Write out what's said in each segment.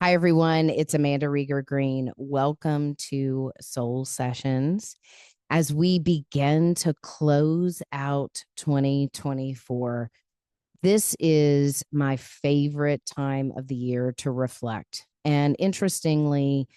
Hi, everyone. It's Amanda Rieger Green. Welcome to Soul Sessions. As we begin to close out 2024, this is my favorite time of the year to reflect. And interestingly,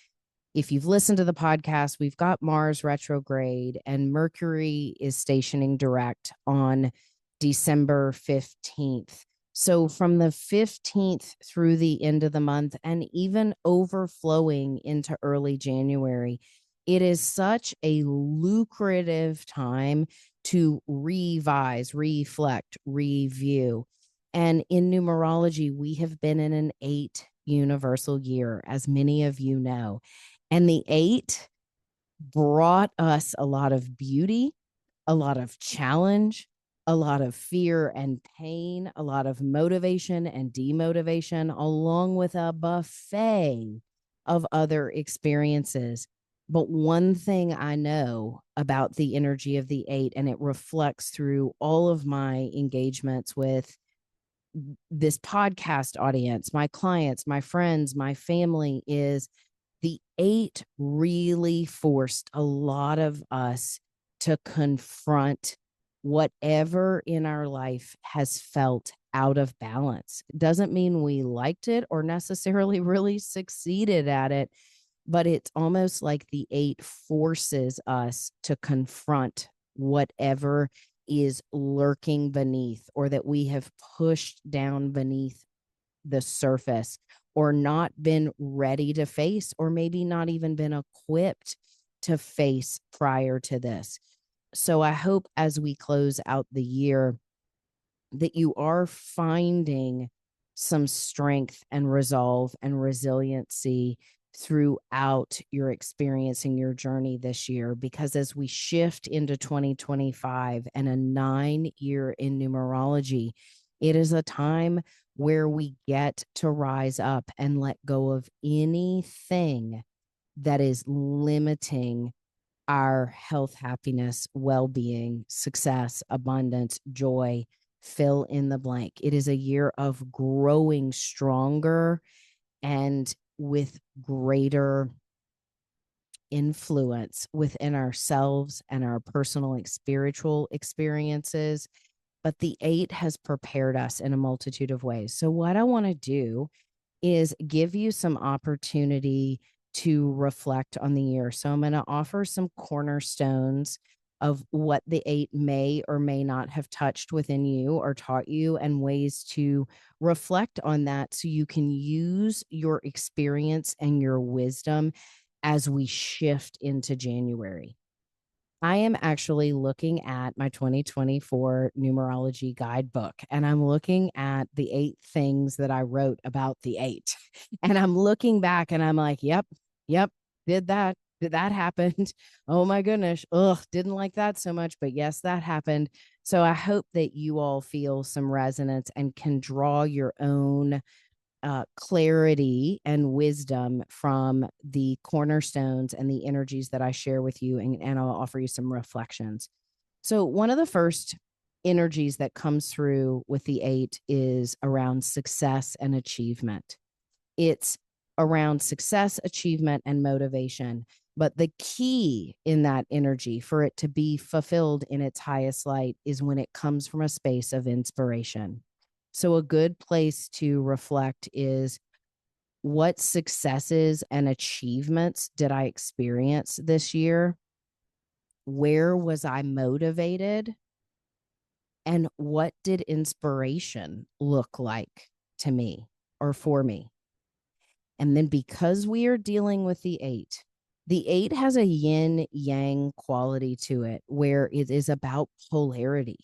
if you've listened to the podcast, we've got Mars retrograde and Mercury is stationing direct on December 15th. So from the 15th through the end of the month and even overflowing into early January, it is such a lucrative time to revise, reflect, review. And in numerology, we have been in an 8 universal year, as many of you know. And the 8 brought us a lot of beauty, a lot of challenge, a lot of fear and pain, a lot of motivation and demotivation, along with a buffet of other experiences. But one thing I know about the energy of the 8, and it reflects through all of my engagements with this podcast audience, my clients, my friends, my family, is the 8 really forced a lot of us to confront whatever in our life has felt out of balance. It doesn't mean we liked it or necessarily really succeeded at it, but it's almost like the 8 forces us to confront whatever is lurking beneath or that we have pushed down beneath the surface or not been ready to face, or maybe not even been equipped to face prior to this. So I hope as we close out the year that you are finding some strength and resolve and resiliency throughout your experience and your journey this year. Because as we shift into 2025 and a 9-year in numerology, it is a time where we get to rise up and let go of anything that is limiting our health, happiness, well-being, success, abundance, joy, fill in the blank. It is a year of growing stronger and with greater influence within ourselves and our personal and spiritual experiences. But the 8 has prepared us in a multitude of ways. So what I want to do is give you some opportunity to reflect on the year. So I'm going to offer some cornerstones of what the 8 may or may not have touched within you or taught you, and ways to reflect on that so you can use your experience and your wisdom as we shift into January. I am actually looking at my 2024 numerology guidebook, and I'm looking at the 8 things that I wrote about the 8. And I'm looking back and I'm like, yep, did that. That happened. Oh my goodness. Ugh, didn't like that so much, but yes, that happened. So I hope that you all feel some resonance and can draw your own clarity and wisdom from the cornerstones and the energies that I share with you, and I'll offer you some reflections. So, one of the first energies that comes through with the 8 is around success and achievement. It's around success, achievement, and motivation. But the key in that energy for it to be fulfilled in its highest light is when it comes from a space of inspiration. So, a good place to reflect is, what successes and achievements did I experience this year? Where was I motivated? And what did inspiration look like to me or for me? And then, because we are dealing with the 8 has a yin yang quality to it, where it is about polarity.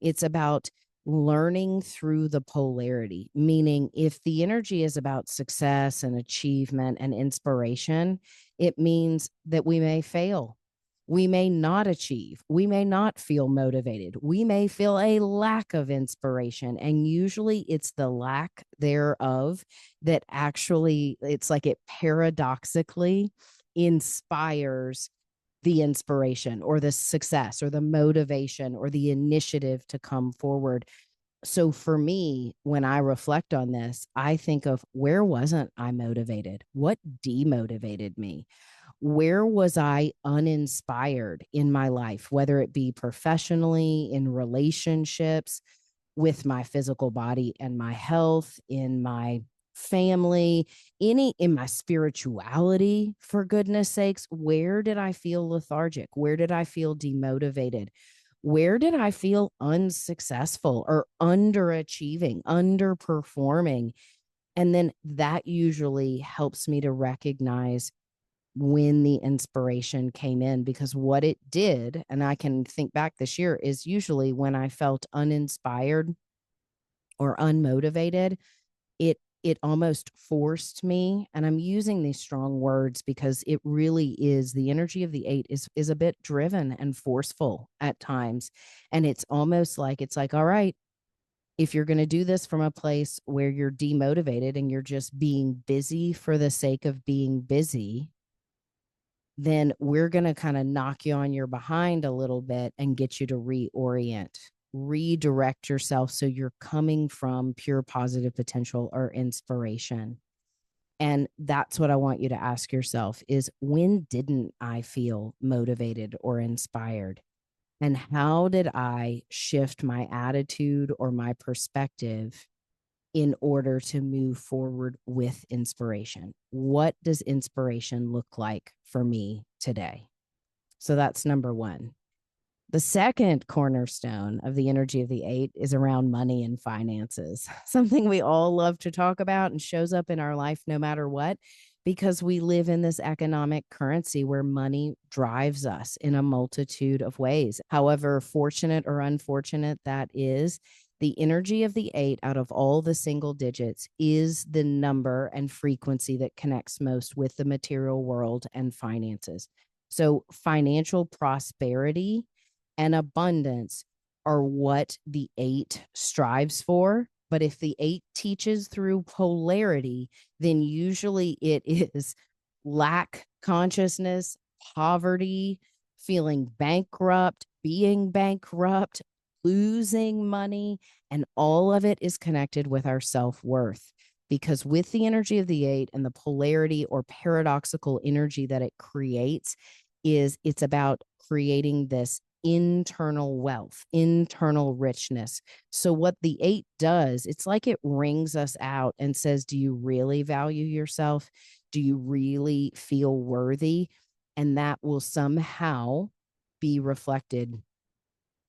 It's about learning through the polarity, meaning if the energy is about success and achievement and inspiration, it means that we may fail. We may not achieve. We may not feel motivated. We may feel a lack of inspiration. And usually it's the lack thereof that actually, it's like it paradoxically inspires the inspiration or the success or the motivation or the initiative to come forward. So for me, when I reflect on this, I think of where wasn't I motivated? What demotivated me? Where was I uninspired in my life, whether it be professionally, in relationships, with my physical body and my health, in my family, in my spirituality, for goodness sakes? Where did I feel lethargic? Where did I feel demotivated? Where did I feel unsuccessful or underachieving, underperforming? And then that usually helps me to recognize when the inspiration came in, because what it did, and I can think back this year, is usually when I felt uninspired or unmotivated, it almost forced me. And I'm using these strong words because it really is, the energy of the eight is a bit driven and forceful at times. And it's like, all right, if you're going to do this from a place where you're demotivated and you're just being busy for the sake of being busy, then we're going to kind of knock you on your behind a little bit and get you to reorient, redirect yourself so you're coming from pure positive potential or inspiration. And that's what I want you to ask yourself is, when didn't I feel motivated or inspired? And how did I shift my attitude or my perspective in order to move forward with inspiration? What does inspiration look like for me today? So that's number one. The second cornerstone of the energy of the eight is around money and finances, something we all love to talk about and shows up in our life no matter what, because we live in this economic currency where money drives us in a multitude of ways. However fortunate or unfortunate that is, the energy of the eight out of all the single digits is the number and frequency that connects most with the material world and finances. So financial prosperity and abundance are what the eight strives for. But if the eight teaches through polarity, then usually it is lack consciousness, poverty, feeling bankrupt, being bankrupt, losing money, and all of it is connected with our self-worth. Because with the energy of the eight and the polarity or paradoxical energy that it creates, it's about creating this internal wealth, internal richness. So what the eight does, it's like it rings us out and says, do you really value yourself? Do you really feel worthy? And that will somehow be reflected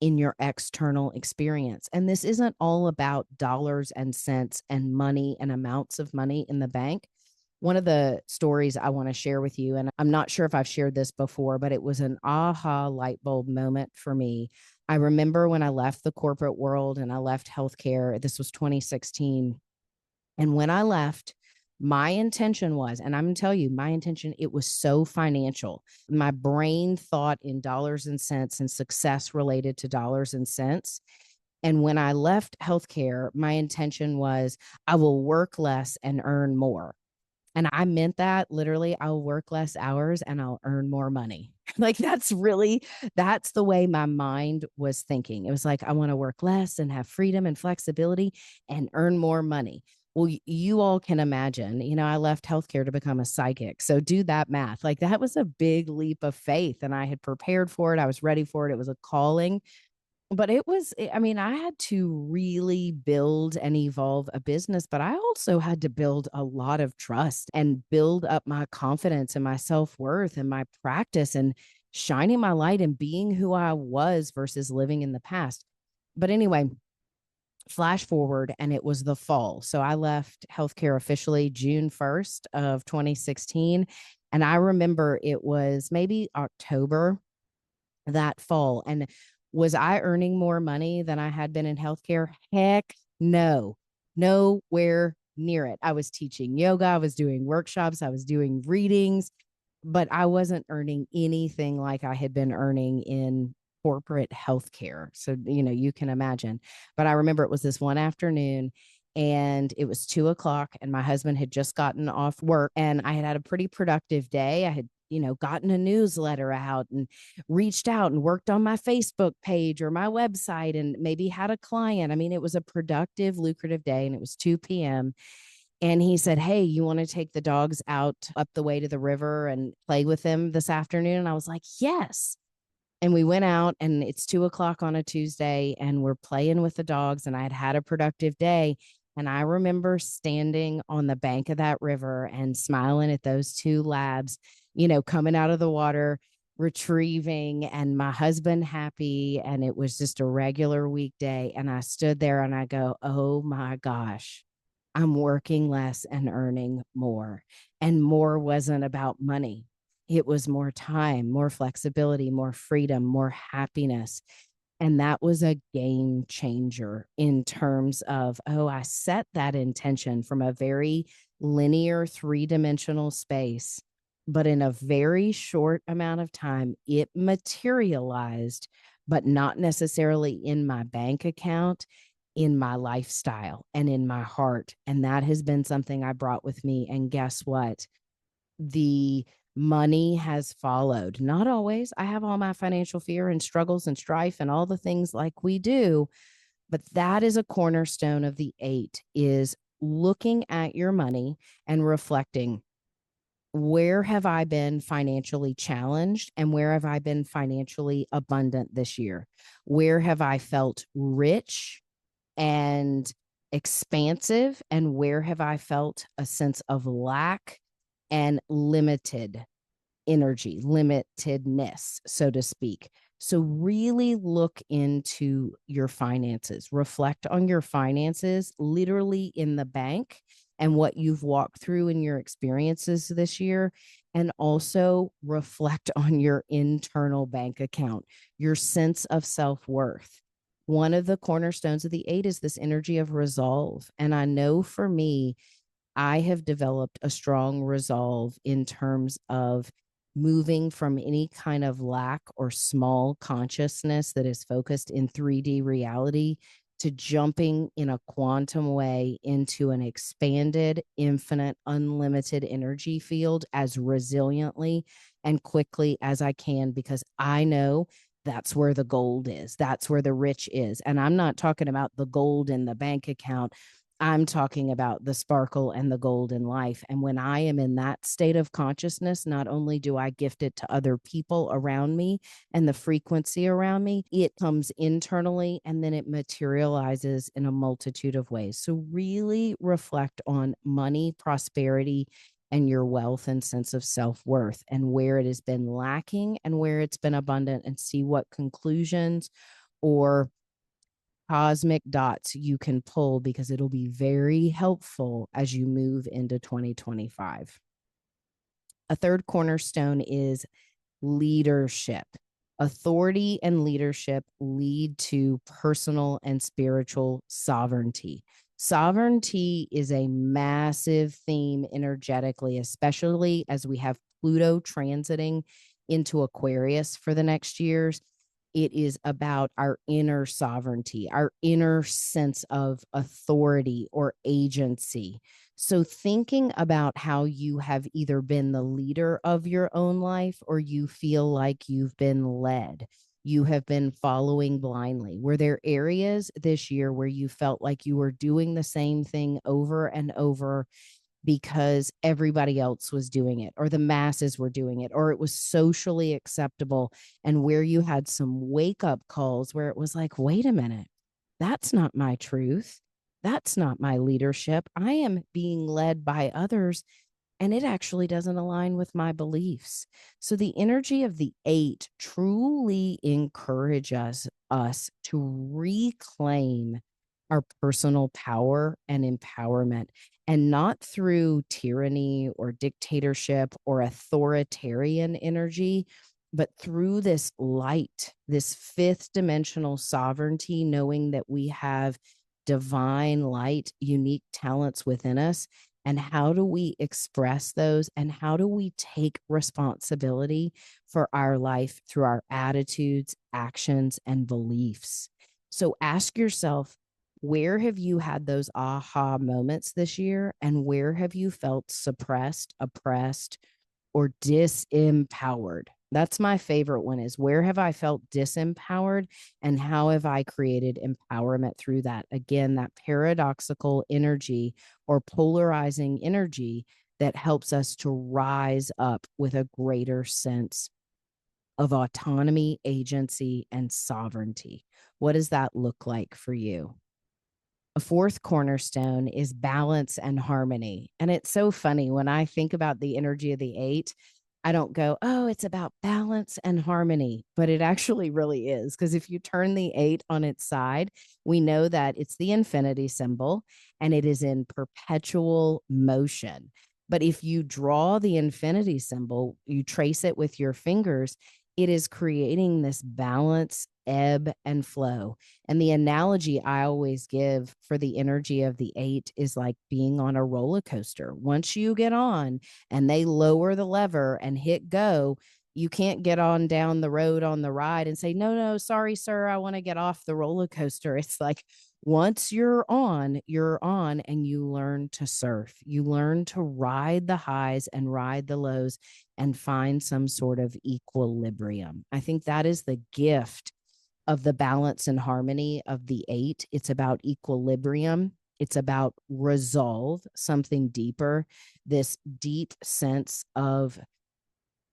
in your external experience. And this isn't all about dollars and cents and money and amounts of money in the bank. One of the stories I want to share with you, and I'm not sure if I've shared this before, but it was an aha light bulb moment for me. I remember when I left the corporate world and I left healthcare, this was 2016. And when I left, my intention was, and I'm going to tell you, my intention, it was so financial. My brain thought in dollars and cents and success related to dollars and cents. And when I left healthcare, my intention was, I will work less and earn more. And I meant that literally. I'll work less hours and I'll earn more money. Like that's the way my mind was thinking. It was like, I want to work less and have freedom and flexibility and earn more money. Well, you all can imagine, I left healthcare to become a psychic. So do that math. Like, that was a big leap of faith, and I had prepared for it. I was ready for it. It was a calling. But I had to really build and evolve a business, but I also had to build a lot of trust and build up my confidence and my self-worth and my practice and shining my light and being who I was versus living in the past. But anyway, flash forward, and it was the fall. So I left healthcare officially June 1st of 2016. And I remember it was maybe October that fall. And was I earning more money than I had been in healthcare? Heck no, nowhere near it. I was teaching yoga, I was doing workshops, I was doing readings, but I wasn't earning anything like I had been earning in corporate healthcare. So, you can imagine. But I remember it was this one afternoon and it was 2:00 and my husband had just gotten off work and I had had a pretty productive day. I had gotten a newsletter out and reached out and worked on my Facebook page or my website and maybe had a client. I mean, it was a productive, lucrative day, and it was 2 p.m. And he said, "Hey, you want to take the dogs out up the way to the river and play with them this afternoon?" And I was like, "Yes." And we went out, and it's 2 o'clock on a Tuesday, and we're playing with the dogs. And I had had a productive day. And I remember standing on the bank of that river and smiling at those two labs, coming out of the water, retrieving, and my husband happy. And it was just a regular weekday. And I stood there and I go, "Oh my gosh, I'm working less and earning more." And more wasn't about money. It was more time, more flexibility, more freedom, more happiness. And that was a game changer in terms of, oh, I set that intention from a very linear, three-dimensional space. But in a very short amount of time, it materialized, but not necessarily in my bank account, in my lifestyle and in my heart. And that has been something I brought with me. And guess what? The money has followed. Not always. I have all my financial fear and struggles and strife and all the things like we do, but that is a cornerstone of the 8, is looking at your money and reflecting, where have I been financially challenged and where have I been financially abundant this year? Where have I felt rich and expansive, and where have I felt a sense of lack and limited energy, limitedness, so to speak? So really look into your finances, reflect on your finances, literally in the bank, and what you've walked through in your experiences this year. And also reflect on your internal bank account, your sense of self-worth. One of the cornerstones of the 8 is this energy of resolve. And I know for me, I have developed a strong resolve in terms of moving from any kind of lack or small consciousness that is focused in 3D reality to jumping in a quantum way into an expanded, infinite, unlimited energy field as resiliently and quickly as I can, because I know that's where the gold is. That's where the rich is. And I'm not talking about the gold in the bank account. I'm talking about the sparkle and the gold in life. And when I am in that state of consciousness, not only do I gift it to other people around me and the frequency around me, it comes internally and then it materializes in a multitude of ways. So really reflect on money, prosperity, and your wealth and sense of self-worth, and where it has been lacking and where it's been abundant, and see what conclusions or cosmic dots you can pull, because it'll be very helpful as you move into 2025. A third cornerstone is leadership. Authority and leadership lead to personal and spiritual sovereignty. Sovereignty is a massive theme energetically, especially as we have Pluto transiting into Aquarius for the next years. It is about our inner sovereignty, our inner sense of authority or agency. So, thinking about how you have either been the leader of your own life or you feel like you've been led, you have been following blindly. Were there areas this year where you felt like you were doing the same thing over and over because everybody else was doing it, or the masses were doing it, or it was socially acceptable, and where you had some wake up calls where it was like, wait a minute, that's not my truth. That's not my leadership. I am being led by others, and it actually doesn't align with my beliefs. So the energy of the 8 truly encourages us to reclaim our personal power and empowerment, and not through tyranny or dictatorship or authoritarian energy, but through this light, this 5th dimensional sovereignty, knowing that we have divine light, unique talents within us. And how do we express those? And how do we take responsibility for our life through our attitudes, actions, and beliefs? So ask yourself, where have you had those aha moments this year? And where have you felt suppressed, oppressed, or disempowered? That's my favorite one, is where have I felt disempowered and how have I created empowerment through that? Again, that paradoxical energy or polarizing energy that helps us to rise up with a greater sense of autonomy, agency, and sovereignty. What does that look like for you? A fourth cornerstone is balance and harmony. And it's so funny when I think about the energy of the eight, I don't go, oh, it's about balance and harmony, but it actually really is. Because if you turn the eight on its side, we know that it's the infinity symbol and it is in perpetual motion. But if you draw the infinity symbol, you trace it with your fingers, it is creating this balance, ebb, and flow. And the analogy I always give for the energy of the eight is like being on a roller coaster. Once you get on and they lower the lever and hit go, you can't get on down the road on the ride and say, no, no, sorry, sir, I want to get off the roller coaster. It's like once you're on, and you learn to surf. You learn to ride the highs and ride the lows and find some sort of equilibrium. I think that is the gift of the balance and harmony of the eight. It's about equilibrium. It's about resolve, something deeper, this deep sense of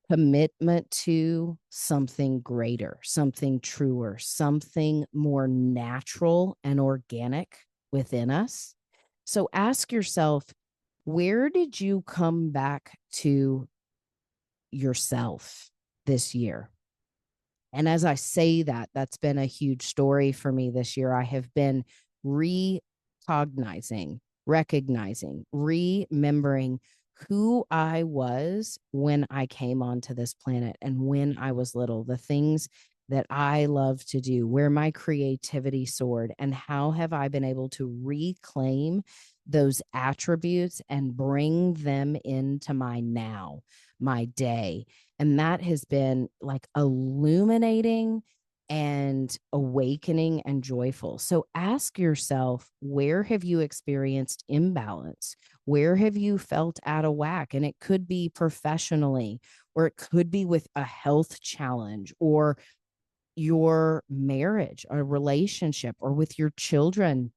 commitment to something greater, something truer, something more natural and organic within us. So ask yourself, where did you come back to yourself this year? And as I say that, that's been a huge story for me this year. I have been recognizing, recognizing, remembering who I was when I came onto this planet and when I was little, the things that I love to do, where my creativity soared, and how have I been able to reclaim those attributes and bring them into my now, my day. And that has been like illuminating and awakening and joyful. So ask yourself, where have you experienced imbalance? Where have you felt out of whack? And it could be professionally, or it could be with a health challenge, or your marriage, or relationship, or with your children,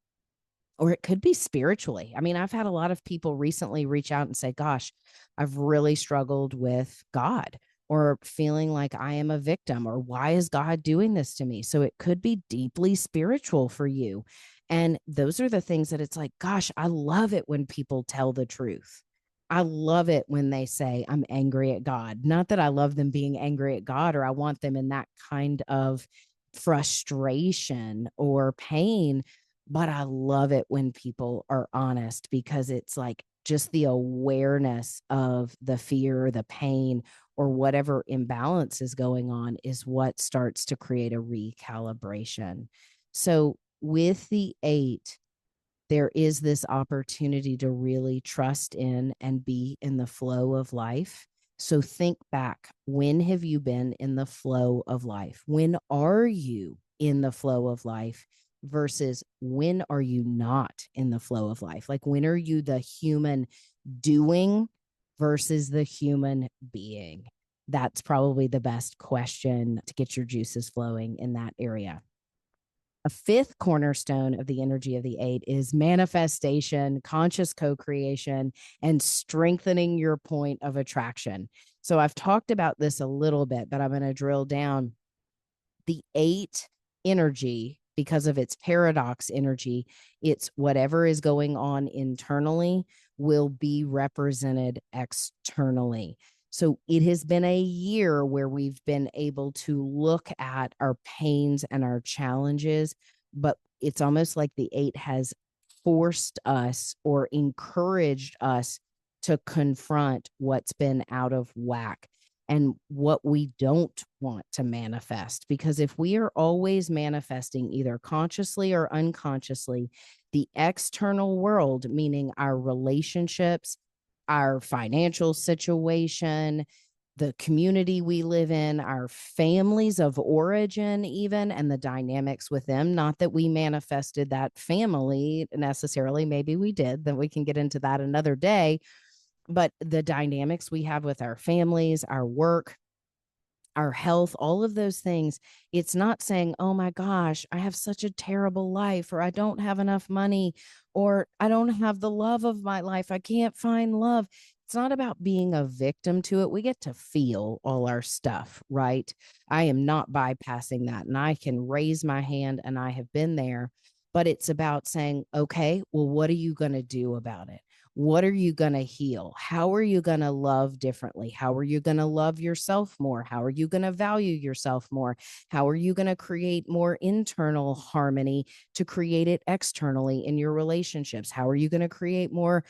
or it could be spiritually. I mean, I've had a lot of people recently reach out and say, gosh, I've really struggled with God, or feeling like I am a victim, or why is God doing this to me? So it could be deeply spiritual for you. And those are the things that it's like, gosh, I love it when people tell the truth. I love it when they say, I'm angry at God. Not that I love them being angry at God, or I want them in that kind of frustration or pain, but I love it when people are honest, because it's like just the awareness of the fear, the pain, or whatever imbalance is going on is what starts to create a recalibration. So with the eight, there is this opportunity to really trust in and be in the flow of life. So think back, when have you been in the flow of life? When are you in the flow of life versus when are you not in the flow of life? Like, when are you the human doing versus the human being? That's probably the best question to get your juices flowing in that area. A fifth cornerstone of the energy of the eight is manifestation, conscious co creation, and strengthening your point of attraction. So I've talked about this a little bit, but I'm going to drill down. The eight energy, because of its paradox energy, it's whatever is going on internally will be represented externally. So it has been a year where we've been able to look at our pains and our challenges, but it's almost like the eight has forced us or encouraged us to confront what's been out of whack and what we don't want to manifest. Because if we are always manifesting, either consciously or unconsciously, the external world, meaning our relationships, our financial situation, the community we live in, our families of origin, even, and the dynamics with them. Not that we manifested that family necessarily, maybe we did, then we can get into that another day. but the dynamics we have with our families, our work, our health, all of those things. It's not saying, oh my gosh, I have such a terrible life, or I don't have enough money, or I don't have the love of my life. I can't find love. It's not about being a victim to it. We get to feel all our stuff, right? I am not bypassing that. And I can raise my hand, and I have been there. But it's about saying, okay, well, what are you going to do about it? What are you going to heal? How are you going to love differently? How are you going to love yourself more? How are you going to value yourself more? How are you going to create more internal harmony to create it externally in your relationships? How are you going to create more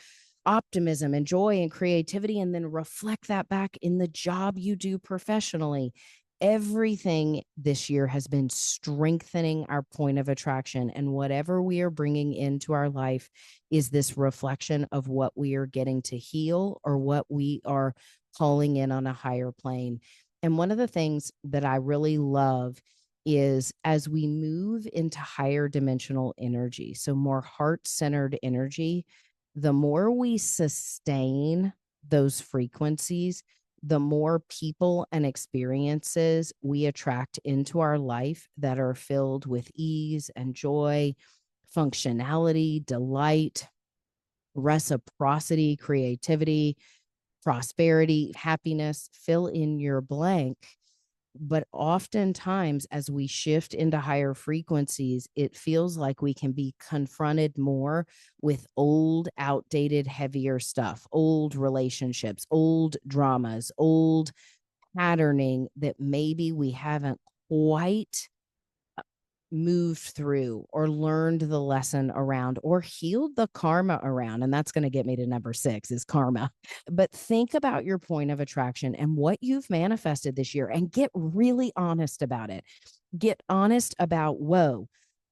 optimism and joy and creativity, and then reflect that back in the job you do professionally? Everything this year has been strengthening our point of attraction, and whatever we are bringing into our life is this reflection of what we are getting to heal, or what we are calling in on a higher plane. And one of the things that I really love is, as we move into higher dimensional energy, so more heart-centered energy, the more we sustain those frequencies, the more people and experiences we attract into our life that are filled with ease and joy, functionality, delight, reciprocity, creativity, prosperity, happiness. Fill in your blank. But oftentimes, as we shift into higher frequencies, it feels like we can be confronted more with old, outdated, heavier stuff, old relationships, old dramas, old patterning that maybe we haven't quite moved through, or learned the lesson around, or healed the karma around. And that's going to get me to number 6, is karma. But think about your point of attraction and what you've manifested this year, and get really honest about it. Get honest about, whoa,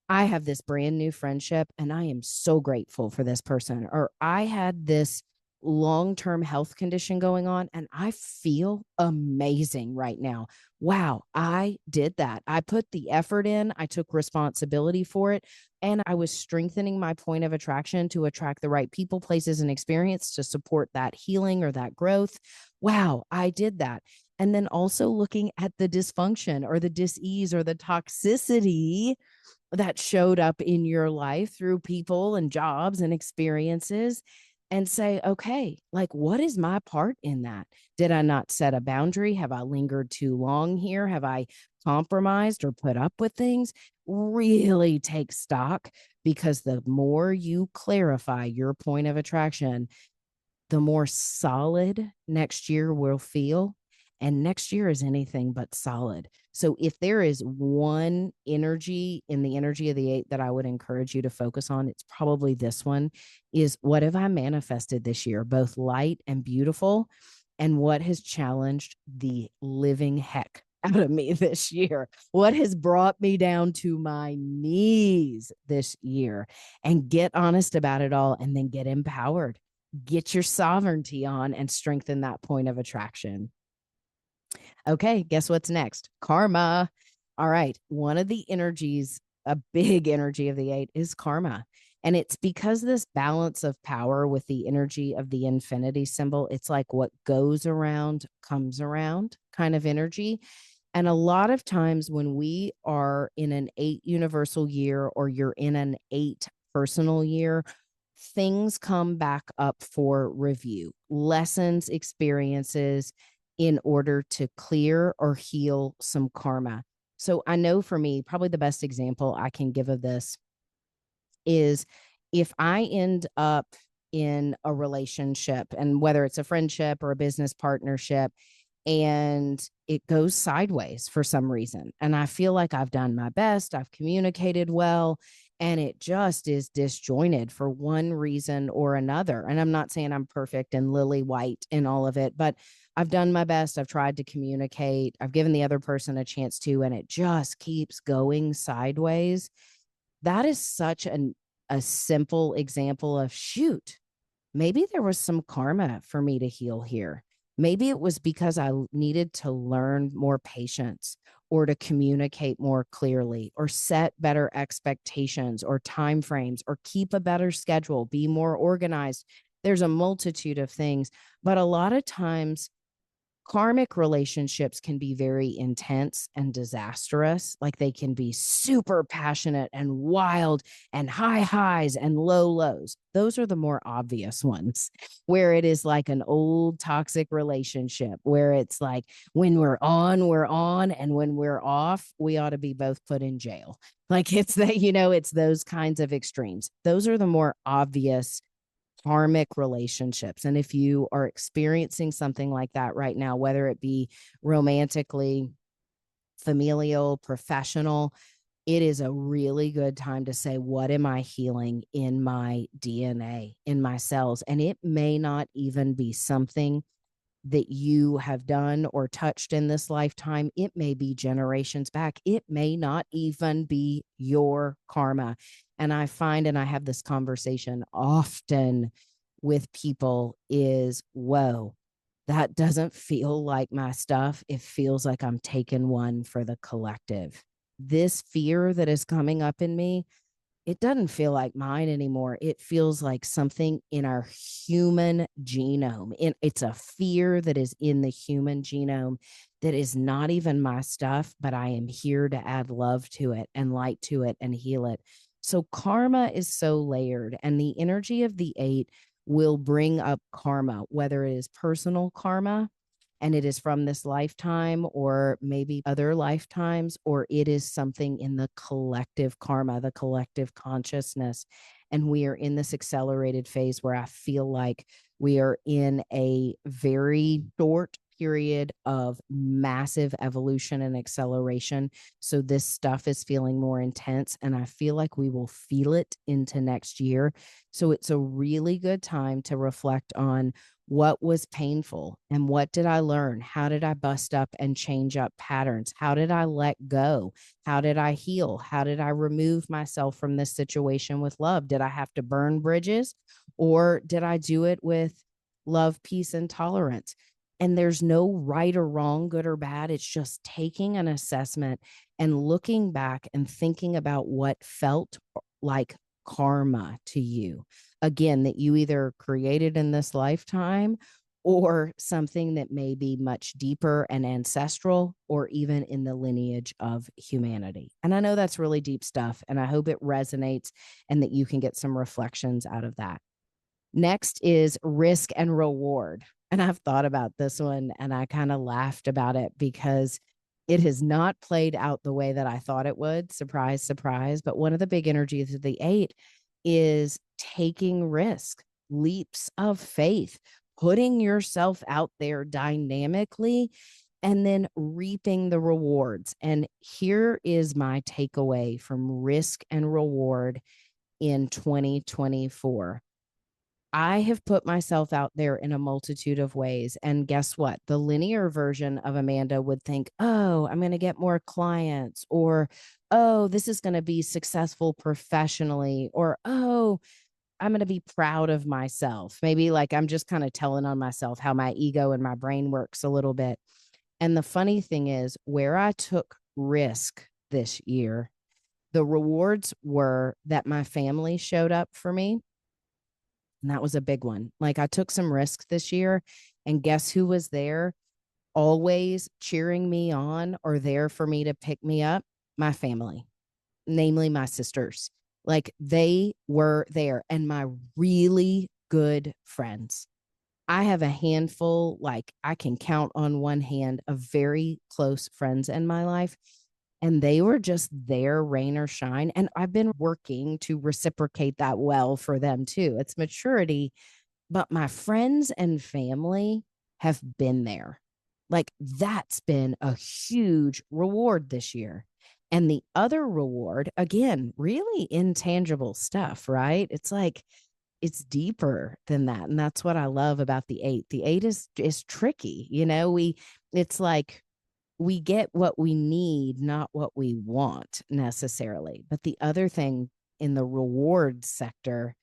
I have this brand new friendship and I am so grateful for this person. Or I had this long-term health condition going on and I feel amazing right now. Wow, I did that. I put the effort in, I took responsibility for it, and I was strengthening my point of attraction to attract the right people, places, and experience to support that healing or that growth. Wow, I did that. And then also looking at the dysfunction or the dis-ease or the toxicity that showed up in your life through people and jobs and experiences, and say, okay, like, what is my part in that? Did I not set a boundary? Have I lingered too long here? Have I compromised or put up with things? Really take stock, because the more you clarify your point of attraction, the more solid next year will feel. And next year is anything but solid. So if there is one energy in the energy of the 8 that I would encourage you to focus on, it's probably this one: is, what have I manifested this year, both light and beautiful? And what has challenged the living heck out of me this year? What has brought me down to my knees this year? And get honest about it all, and then get empowered. Get your sovereignty on and strengthen that point of attraction. Okay, guess what's next? Karma. All right. One of the energies, a big energy of the 8, is karma. And it's because this balance of power with the energy of the infinity symbol, it's like what goes around comes around kind of energy. And a lot of times when we are in an 8 universal year, or you're in an 8 personal year, things come back up for review, lessons, experiences, in order to clear or heal some karma. So I know for me, probably the best example I can give of this is, if I end up in a relationship, and whether it's a friendship or a business partnership, and it goes sideways for some reason, and I feel like I've done my best, I've communicated well, and it just is disjointed for one reason or another. And I'm not saying I'm perfect and lily white in all of it, but I've done my best, I've tried to communicate, I've given the other person a chance to, and it just keeps going sideways. That is such a simple example of, shoot, maybe there was some karma for me to heal here. Maybe it was because I needed to learn more patience, or to communicate more clearly, or set better expectations or time frames, or keep a better schedule, be more organized. There's a multitude of things, but a lot of times karmic relationships can be very intense and disastrous. Like they can be super passionate and wild and high highs and low lows. Those are the more obvious ones where it is like an old toxic relationship where it's like when we're on, we're on. And when we're off, we ought to be both put in jail. Like it's that, it's those kinds of extremes. Those are the more obvious karmic relationships. And if you are experiencing something like that right now, whether it be romantically, familial, professional, it is a really good time to say, what am I healing in my DNA, in my cells? And it may not even be something that you have done or touched in this lifetime. It may be generations back. It may not even be your karma. And I find, and I have this conversation often with people, is whoa, that doesn't feel like my stuff. It feels like I'm taking one for the collective. This fear that is coming up in me, it doesn't feel like mine anymore. It feels like something in our human genome. It's a fear that is in the human genome that is not even my stuff, but I am here to add love to it and light to it and heal it. So karma is so layered, and the energy of the eight will bring up karma, whether it is personal karma and it is from this lifetime or maybe other lifetimes, or it is something in the collective karma, the collective consciousness. And we are in this accelerated phase where I feel like we are in a very short period of massive evolution and acceleration. So this stuff is feeling more intense, and I feel like we will feel it into next year. So it's a really good time to reflect on what was painful and what did I learn? How did I bust up and change up patterns? How did I let go? How did I heal? How did I remove myself from this situation with love? Did I have to burn bridges, or did I do it with love, peace, and tolerance? And there's no right or wrong, good or bad. It's just taking an assessment and looking back and thinking about what felt like karma to you. Again, that you either created in this lifetime or something that may be much deeper and ancestral, or even in the lineage of humanity. And I know that's really deep stuff, and I hope it resonates and that you can get some reflections out of that. Next is risk and reward. And I've thought about this one and I kind of laughed about it because it has not played out the way that I thought it would. Surprise, surprise. But one of the big energies of the eight is taking risk, leaps of faith, putting yourself out there dynamically, and then reaping the rewards. And here is my takeaway from risk and reward in 2024. I have put myself out there in a multitude of ways. And guess what? The linear version of Amanda would think, oh, I'm going to get more clients, or, oh, this is going to be successful professionally, or, oh, I'm going to be proud of myself. Maybe like I'm just kind of telling on myself how my ego and my brain works a little bit. And the funny thing is, where I took risk this year, the rewards were that my family showed up for me. And that was a big one. Like I took some risks this year, and guess who was there? Always cheering me on or there for me to pick me up? My family, namely my sisters. Like they were there, and my really good friends. I have a handful, like I can count on one hand, of very close friends in my life. And they were just there, rain or shine. And I've been working to reciprocate that well for them too. It's maturity, but my friends and family have been there. Like that's been a huge reward this year. And the other reward, again, really intangible stuff, right? It's like it's deeper than that. And that's what I love about the eight. The eight is tricky. It's like we get what we need, not what we want necessarily. But the other thing in the reward sector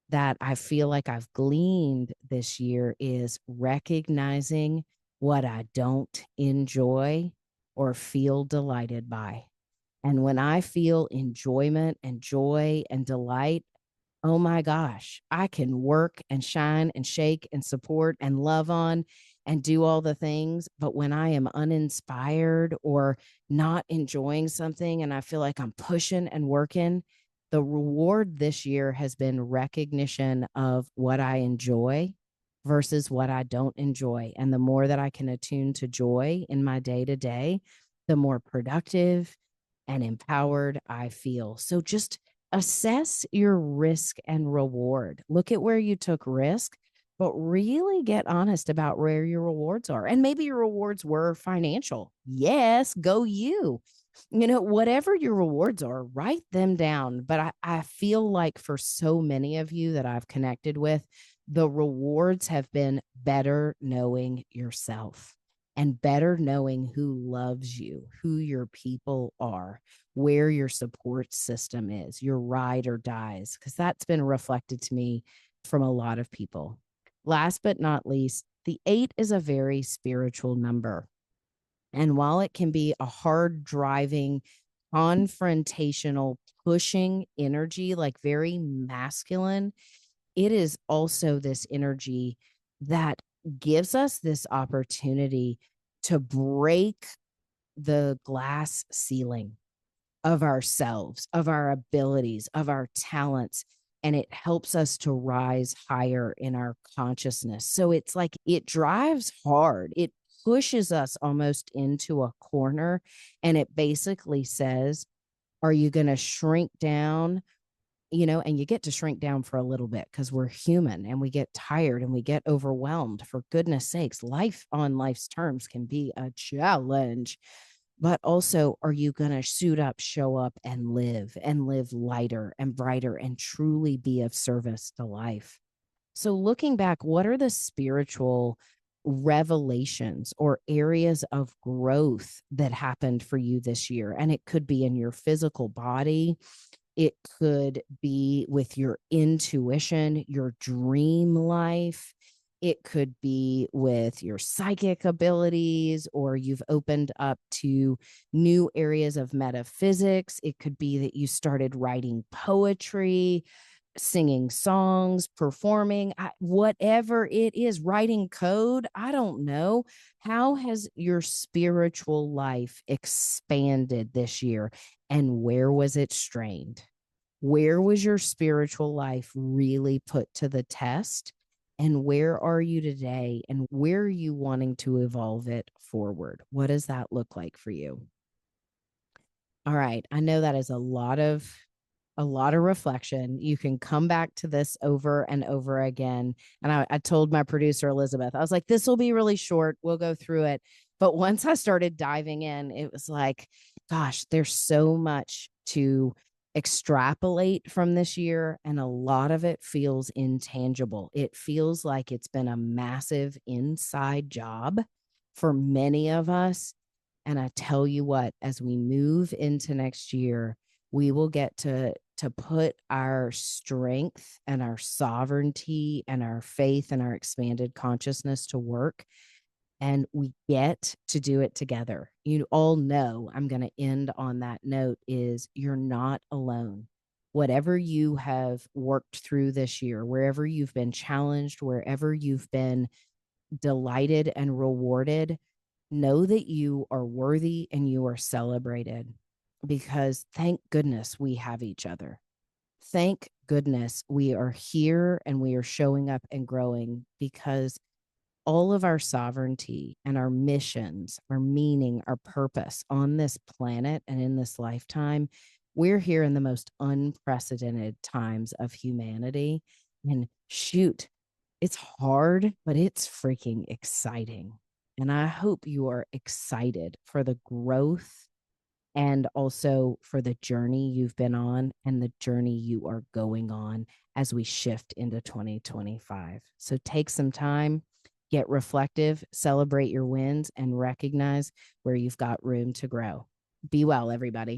that I feel like I've gleaned this year is recognizing what I don't enjoy or feel delighted by. And when I feel enjoyment and joy and delight, oh my gosh, I can work and shine and shake and support and love on and do all the things. But when I am uninspired or not enjoying something and I feel like I'm pushing and working, the reward this year has been recognition of what I enjoy versus what I don't enjoy. And the more that I can attune to joy in my day to day, the more productive and empowered I feel. So just assess your risk and reward. Look at where you took risk, but really get honest about where your rewards are. And maybe your rewards were financial. Yes, go you. Whatever your rewards are, write them down. But I feel like for so many of you that I've connected with, the rewards have been better knowing yourself and better knowing who loves you, who your people are, where your support system is, your ride or dies, because that's been reflected to me from a lot of people. Last but not least, the 8 is a very spiritual number. And while it can be a hard driving, confrontational, pushing energy, like very masculine, it is also this energy that gives us this opportunity to break the glass ceiling of ourselves, of our abilities, of our talents. And it helps us to rise higher in our consciousness. So it's like it drives hard. It pushes us almost into a corner. And it basically says, are you going to shrink down? And you get to shrink down for a little bit because we're human and we get tired and we get overwhelmed. For goodness sakes, life on life's terms can be a challenge. But also, are you going to suit up, show up, and live lighter and brighter and truly be of service to life? So, looking back, what are the spiritual revelations or areas of growth that happened for you this year? And it could be in your physical body, it could be with your intuition, your dream life. It could be with your psychic abilities, or you've opened up to new areas of metaphysics. It could be that you started writing poetry, singing songs, performing, whatever it is, writing code. I don't know. How has your spiritual life expanded this year? And where was it strained? Where was your spiritual life really put to the test? And where are you today? And where are you wanting to evolve it forward? What does that look like for you? All right. I know that is a lot of reflection. You can come back to this over and over again. And I told my producer, Elizabeth, I was like, this will be really short. We'll go through it. But once I started diving in, it was like, gosh, there's so much to extrapolate from this year. And a lot of it feels intangible. It feels like it's been a massive inside job for many of us. And I tell you what, as we move into next year, we will get to put our strength and our sovereignty and our faith and our expanded consciousness to work. And we get to do it together. You all know I'm going to end on that note is you're not alone. Whatever you have worked through this year, wherever you've been challenged, wherever you've been delighted and rewarded, know that you are worthy and you are celebrated, because thank goodness we have each other. Thank goodness we are here and we are showing up and growing, because all of our sovereignty and our missions, our meaning, our purpose on this planet and in this lifetime, we're here in the most unprecedented times of humanity. And shoot, it's hard, but it's freaking exciting. And I hope you are excited for the growth and also for the journey you've been on and the journey you are going on as we shift into 2025. So take some time, get reflective, celebrate your wins, and recognize where you've got room to grow. Be well, everybody.